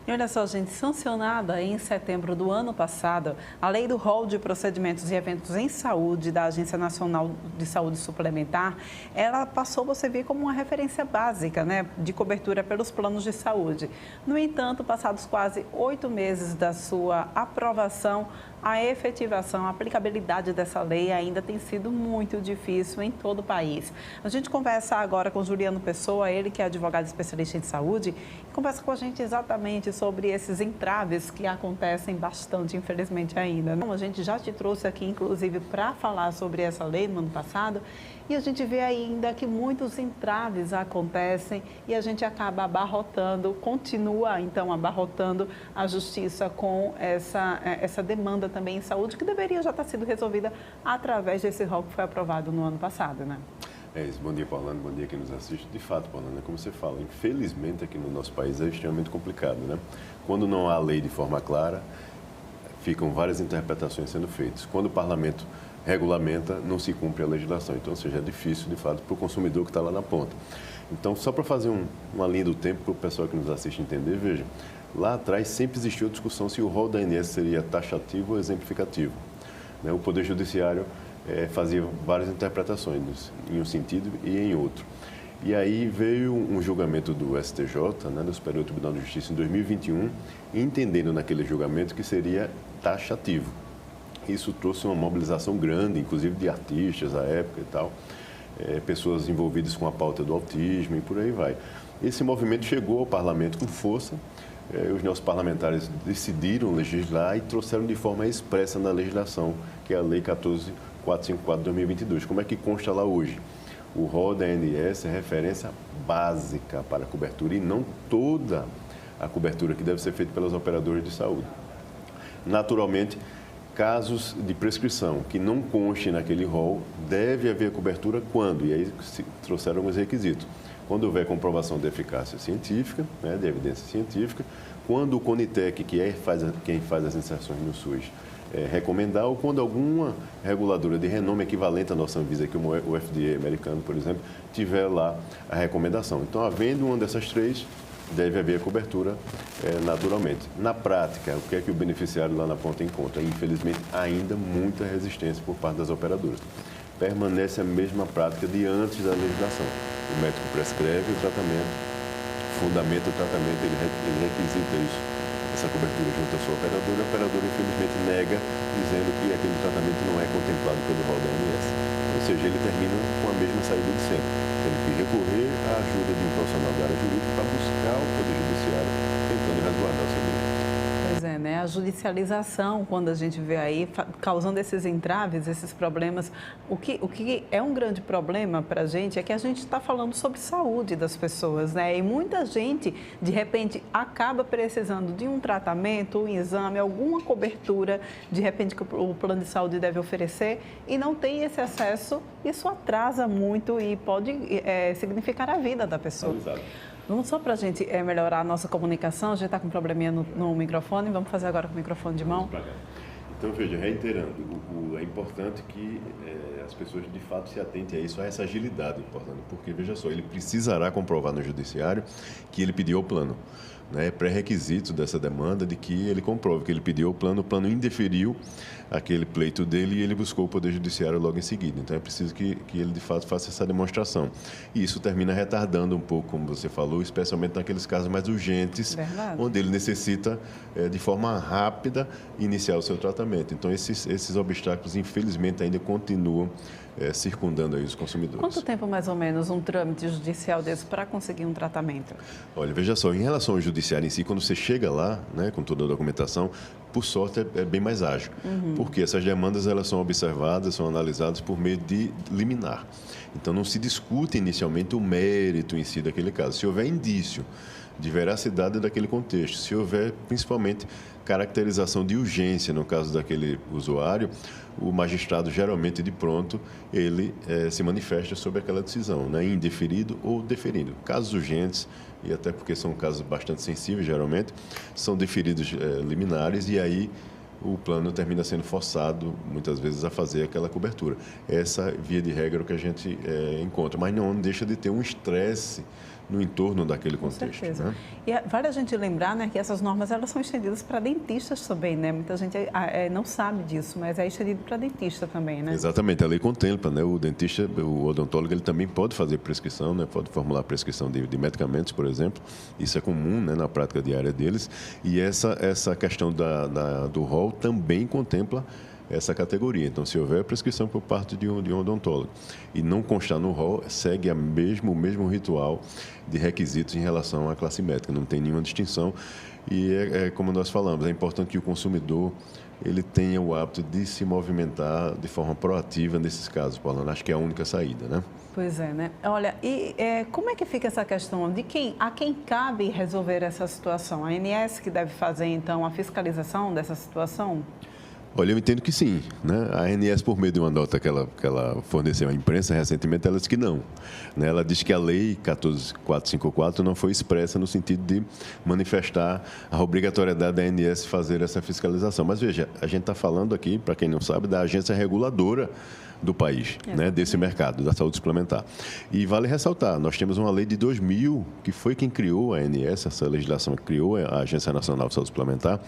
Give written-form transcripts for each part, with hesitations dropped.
E olha só, gente, sancionada em setembro do ano passado, a Lei do Rol de Procedimentos e Eventos em Saúde da Agência Nacional de Saúde Suplementar, ela passou, você ver, como uma referência básica, né, de cobertura pelos planos de saúde. No entanto, passados quase 8 meses da sua aprovação, a efetivação, a aplicabilidade dessa lei ainda tem sido muito difícil em todo o país. A gente conversa agora com Juliano Pessoa, ele que é advogado especialista em saúde, e conversa com a gente exatamente sobre esses entraves que acontecem bastante, infelizmente, ainda. A gente já te trouxe aqui, inclusive, para falar sobre essa lei no ano passado, e a gente vê ainda que muitos entraves acontecem e a gente acaba abarrotando, continua, então, abarrotando a justiça com essa demanda também em saúde, que deveria já estar sendo resolvida através desse rol que foi aprovado no ano passado, né? É isso. Bom dia, Paulana. Bom dia quem nos assiste. De fato, Paulana, como você fala, infelizmente aqui no nosso país é extremamente complicado, né? Quando não há lei de forma clara, ficam várias interpretações sendo feitas. Quando o parlamento regulamenta, não se cumpre a legislação. Então, ou seja, é difícil, de fato, para o consumidor que está lá na ponta. Então, só para fazer uma linha do tempo para o pessoal que nos assiste entender, veja, lá atrás sempre existiu a discussão se o rol da ANS seria taxativo ou exemplificativo, né? O Poder Judiciário fazia várias interpretações em um sentido e em outro. E aí veio um julgamento do STJ, né, do Superior Tribunal de Justiça, em 2021, entendendo naquele julgamento que seria taxativo. Isso trouxe uma mobilização grande, inclusive de artistas à época e tal, pessoas envolvidas com a pauta do autismo e por aí vai. Esse movimento chegou ao parlamento com força, os nossos parlamentares decidiram legislar e trouxeram de forma expressa na legislação, que é a Lei 14.454 de 2022. Como é que consta lá hoje? O rol da ANS é referência básica para a cobertura e não toda a cobertura que deve ser feita pelas operadoras de saúde. Naturalmente, casos de prescrição que não constem naquele rol, deve haver cobertura quando? E aí se trouxeram alguns requisitos. Quando houver comprovação de eficácia científica, né, de evidência científica, quando o CONITEC, que quem faz as inserções no SUS, recomendar, ou quando alguma reguladora de renome equivalente à nossa Anvisa, como o FDA americano, por exemplo, tiver lá a recomendação. Então, havendo uma dessas três, deve haver cobertura naturalmente. Na prática, o que é que o beneficiário lá na ponta encontra? Infelizmente, ainda muita resistência por parte das operadoras. Permanece a mesma prática de antes da legislação. O médico prescreve o tratamento, fundamenta o tratamento, ele requisita isso, essa cobertura junto à sua operadora, e a operadora infelizmente nega, dizendo que aquele tratamento não é contemplado pelo rol da ANS. Ou seja, ele termina com a mesma saída de sempre, tendo que recorrer à ajuda de um profissional da área jurídica para buscar o Poder Judiciário, tentando resguardar o seu direito. Pois é, né? A judicialização, quando a gente vê aí, causando esses entraves, esses problemas, o que é um grande problema para a gente é que a gente está falando sobre saúde das pessoas, né? E muita gente, de repente, acaba precisando de um tratamento, um exame, alguma cobertura, de repente, que o plano de saúde deve oferecer e não tem esse acesso. Isso atrasa muito e pode significar a vida da pessoa. Exato. Vamos só para a gente melhorar a nossa comunicação, a gente está com um probleminha no microfone, vamos fazer agora com o microfone de mão. Então, veja, reiterando, é importante que as pessoas de fato se atentem a isso, a essa agilidade importante, porque, veja só, ele precisará comprovar no judiciário que ele pediu o plano. É pré-requisito dessa demanda de que ele comprove que ele pediu o plano indeferiu aquele pleito dele e ele buscou o Poder Judiciário logo em seguida. Então, é preciso que ele, de fato, faça essa demonstração. E isso termina retardando um pouco, como você falou, especialmente naqueles casos mais urgentes, Verdade. onde ele necessita, de forma rápida, iniciar o seu tratamento. Então, esses obstáculos, infelizmente, ainda continuam circundando aí os consumidores. Quanto tempo, mais ou menos, um trâmite judicial desse para conseguir um tratamento? Olha, veja só, em relação ao judiciário em si, quando você chega lá, né, com toda a documentação, por sorte é bem mais ágil. Porque essas demandas elas são observadas, são analisadas por meio de liminar. Então, não se discute inicialmente o mérito em si daquele caso. Se houver indício de veracidade daquele contexto, se houver, principalmente, caracterização de urgência no caso daquele usuário, o magistrado, geralmente de pronto, ele se manifesta sobre aquela decisão, né, indeferido ou deferido. Casos urgentes, e até porque são casos bastante sensíveis, geralmente, são deferidos liminares e aí o plano termina sendo forçado, muitas vezes, a fazer aquela cobertura. Essa, via de regra, é o que a gente encontra. Mas não deixa de ter um estresse no entorno daquele Com contexto. certeza. Né? E vale a gente lembrar, né, que essas normas elas são estendidas para dentistas também, né? Muita gente não sabe disso, mas é estendido para dentista também, né? Exatamente, a lei contempla, né? O dentista, o odontólogo, ele também pode fazer prescrição, né? Pode formular prescrição de medicamentos, por exemplo. Isso é comum, né, na prática diária deles. E essa questão do rol também contempla essa categoria. Então, se houver prescrição por parte de um odontólogo e não constar no rol, segue o mesmo ritual de requisitos em relação à classe médica. Não tem nenhuma distinção. E como nós falamos, é importante que o consumidor ele tenha o hábito de se movimentar de forma proativa nesses casos, Paulana. Acho que é a única saída, né? Pois é, né? Olha, e como é que fica essa questão de a quem cabe resolver essa situação? A ANS que deve fazer, então, a fiscalização dessa situação? Olha, eu entendo que sim, né? A ANS, por meio de uma nota que ela forneceu à imprensa recentemente, ela disse que não. Né? Ela diz que a Lei 14.454 não foi expressa no sentido de manifestar a obrigatoriedade da ANS fazer essa fiscalização. Mas veja, a gente está falando aqui, para quem não sabe, da agência reguladora do país, né, desse mercado, da saúde suplementar. E vale ressaltar, nós temos uma lei de 2000, que foi quem criou a ANS, essa legislação que criou a Agência Nacional de Saúde Suplementar,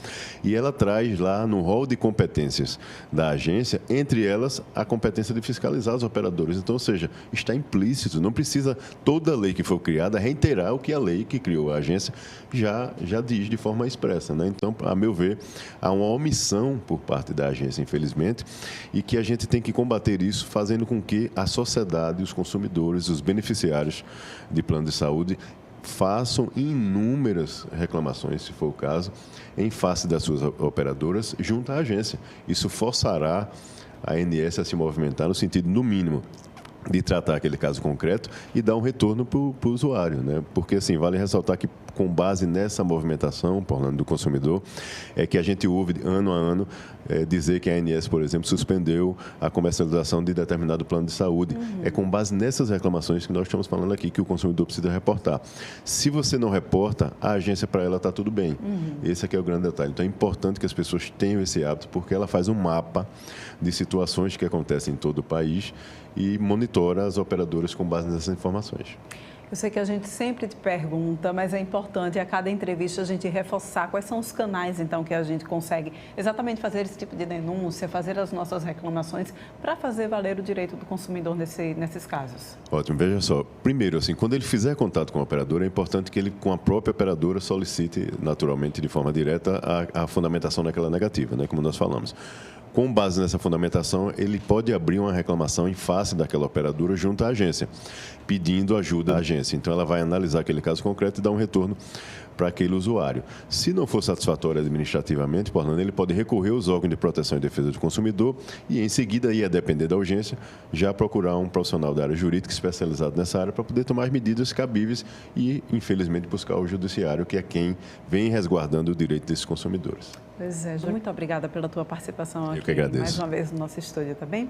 e ela traz lá no rol de competências da agência, entre elas, a competência de fiscalizar os operadores. Então, ou seja, está implícito, não precisa toda lei que for criada reiterar o que a lei que criou a agência já diz de forma expressa. Né? Então, a meu ver, há uma omissão por parte da agência, infelizmente, e que a gente tem que combater isso fazendo com que a sociedade, os consumidores, os beneficiários de plano de saúde façam inúmeras reclamações, se for o caso, em face das suas operadoras junto à agência. Isso forçará a ANS a se movimentar no sentido, no mínimo, de tratar aquele caso concreto e dar um retorno para o usuário, né? Porque, assim, vale ressaltar que, com base nessa movimentação, Paulana, do consumidor, é que a gente ouve, ano a ano, dizer que a ANS, por exemplo, suspendeu a comercialização de determinado plano de saúde. Uhum. É com base nessas reclamações que nós estamos falando aqui que o consumidor precisa reportar. Se você não reporta, a agência, para ela, está tudo bem. Uhum. Esse aqui é o grande detalhe. Então, é importante que as pessoas tenham esse hábito, porque ela faz um mapa de situações que acontecem em todo o país e monitora as operadoras com base nessas informações. Eu sei que a gente sempre te pergunta, mas é importante a cada entrevista a gente reforçar quais são os canais, então, que a gente consegue exatamente fazer esse tipo de denúncia, fazer as nossas reclamações para fazer valer o direito do consumidor nesses casos. Ótimo. Veja só, primeiro, assim, quando ele fizer contato com a operadora, é importante que ele, com a própria operadora, solicite, naturalmente, de forma direta, a fundamentação daquela negativa, né, como nós falamos. Com base nessa fundamentação, ele pode abrir uma reclamação em face daquela operadora junto à agência, pedindo ajuda à agência. Então, ela vai analisar aquele caso concreto e dar um retorno para aquele usuário. Se não for satisfatório administrativamente, portanto, ele pode recorrer aos órgãos de proteção e defesa do consumidor e, em seguida, a depender da urgência, já procurar um profissional da área jurídica especializado nessa área para poder tomar as medidas cabíveis e, infelizmente, buscar o judiciário, que é quem vem resguardando o direito desses consumidores. Pois é, muito obrigada pela tua participação aqui. Eu que agradeço. Mais uma vez no nosso estúdio, tá bem?